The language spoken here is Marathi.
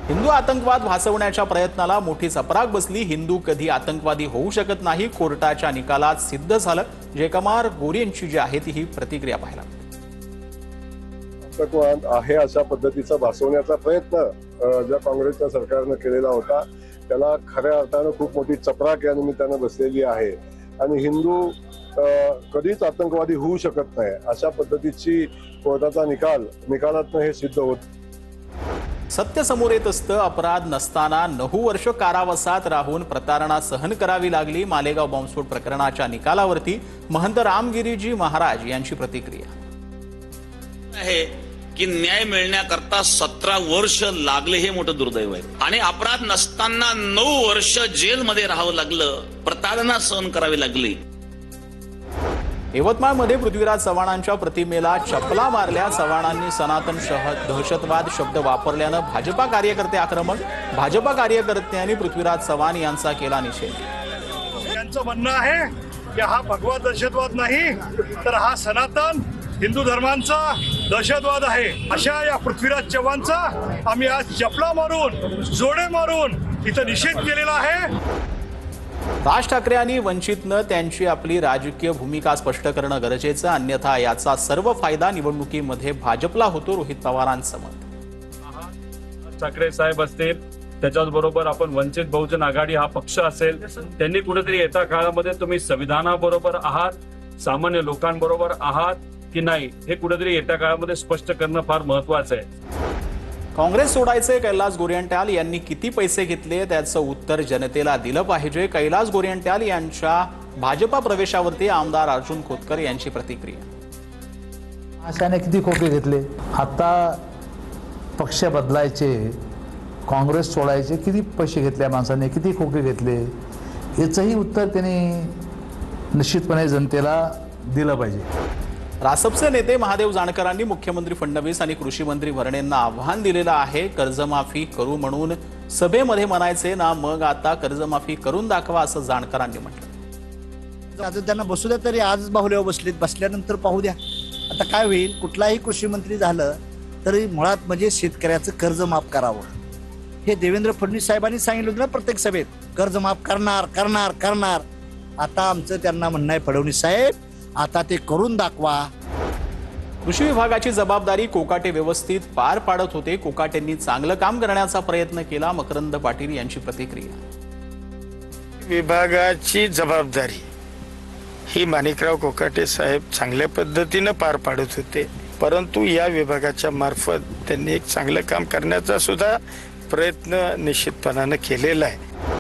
हिंदू आतंकवाद भासवण्याच्या प्रयत्नाला मोठी चपराक बसली। हिंदू कधी आतंकवादी होऊ शकत नाही, कोर्टाच्या निकालात सिद्ध झालं। जयकुमार गोरे यांची जी आहे ती ही प्रतिक्रिया पाहायला आतंकवाद आहे अशा पद्धतीचा भासवण्याचा प्रयत्न ज्या काँग्रेसच्या सरकारने केलेला होता त्याला खऱ्या अर्थाने खूप मोठी चपराक या निमित्ताने बसलेली आहे। आणि हिंदू कधीच आतंकवादी होऊ शकत नाही अशा पद्धतीची कोर्टाचा निकालातनं हे सिद्ध होत। सत्य समोर येत असतं। अपराध नसताना 9 वर्ष कारावासात राहून प्रतारणा सहन करावी लागली। मालेगाव बॉम्बस्फोट प्रकरणाच्या निकालावरती महंत रामगिरीजी महाराज यांची प्रतिक्रिया आहे की न्याय मिळण्याकरता 17 वर्ष लागले हे मोठं दुर्दैव आहे। आणि अपराध नसताना 9 वर्ष जेलमध्ये राहावं लागलं, प्रतारणा सहन करावी लागली। यवतमाळमध्ये पृथ्वीराज चव्हाणांच्या प्रतिमेला चपला मारल्या। चव्हाणांनी सनातन दहशतवाद शब्द वापरल्यानं भाजपा कार्यकर्ते आक्रमक। भाजपा कार्यकर्त्यांनी पृथ्वीराज चव्हाण यांचा केला निषेध। त्यांचं म्हणणं आहे की हा भगवा दहशतवाद नाही तर हा सनातन हिंदू धर्मांचा दहशतवाद आहे। अशा या पृथ्वीराज चव्हाणचा आम्ही आज चपला मारून जोडे मारून इथं निषेध केलेला आहे। राज ठाकरे आणि वंचितनं त्यांची आपली राजकीय भूमिका स्पष्ट करणं गरजेचं, अन्यथा याचा सर्व फायदा निवडणुकीमध्ये भाजपला होतो। रोहित पवारांचं मत। ठाकरे साहेब असतील, त्याच्याबरोबर आपण वंचित बहुजन आघाडी हा पक्ष असेल, त्यांनी कुठेतरी येत्या काळामध्ये तुम्ही संविधानाबरोबर आहात, सामान्य लोकांबरोबर आहात की नाही हे कुठेतरी येत्या काळामध्ये स्पष्ट करणं फार महत्वाचं आहे। काँग्रेस सोडायचे कैलास गोरंट्याल यांनी किती पैसे घेतले त्याचं उत्तर जनतेला दिलं पाहिजे। कैलास गोरंट्याल यांच्या भाजपा प्रवेशावरती आमदार अर्जुन खोतकर यांची प्रतिक्रिया। अशाने किती खोके घेतले, आता पक्ष बदलायचे, काँग्रेस सोडायचे किती पैसे घेतले माणसाने, किती खोके घेतले याचंही उत्तर त्यांनी निश्चितपणे जनतेला दिलं पाहिजे। रासपचे नेते महादेव जानकरांनी मुख्यमंत्री फडणवीस आणि कृषी मंत्री भरणेंना आव्हान दिलेलं आहे। कर्जमाफी करू म्हणून सभेमध्ये म्हणायचे ना, मग आता कर्जमाफी करून दाखवा असं जानकरांनी म्हटलं। आता त्यांना बसू द्या, तरी आज बाहुल्यावर बसल्यानंतर पाहू द्या आता काय होईल। कुठलाही कृषी मंत्री झालं तरी मुळात म्हणजे शेतकऱ्याचं कर्ज माफ करावं हे देवेंद्र फडणवीस साहेबांनी सांगितलं होतं ना प्रत्येक सभेत, कर्ज माफ करणार करणार करणार। आता आमचं त्यांना म्हणणं आहे फडणवीस साहेब आता ते करून दाखवा। कृषी विभागाची जबाबदारी कोकाटे व्यवस्थित पार पाडत होते। कोकाटेंनी चांगलं काम करण्याचा प्रयत्न केला। मकरंद पाटील यांची प्रतिक्रिया। विभागाची जबाबदारी ही माणिकराव कोकाटे साहेब चांगल्या पद्धतीने पार पाडत होते, परंतु या विभागाच्या मार्फत त्यांनी एक चांगलं काम करण्याचा सुद्धा प्रयत्न निश्चितपणाने केलेला आहे।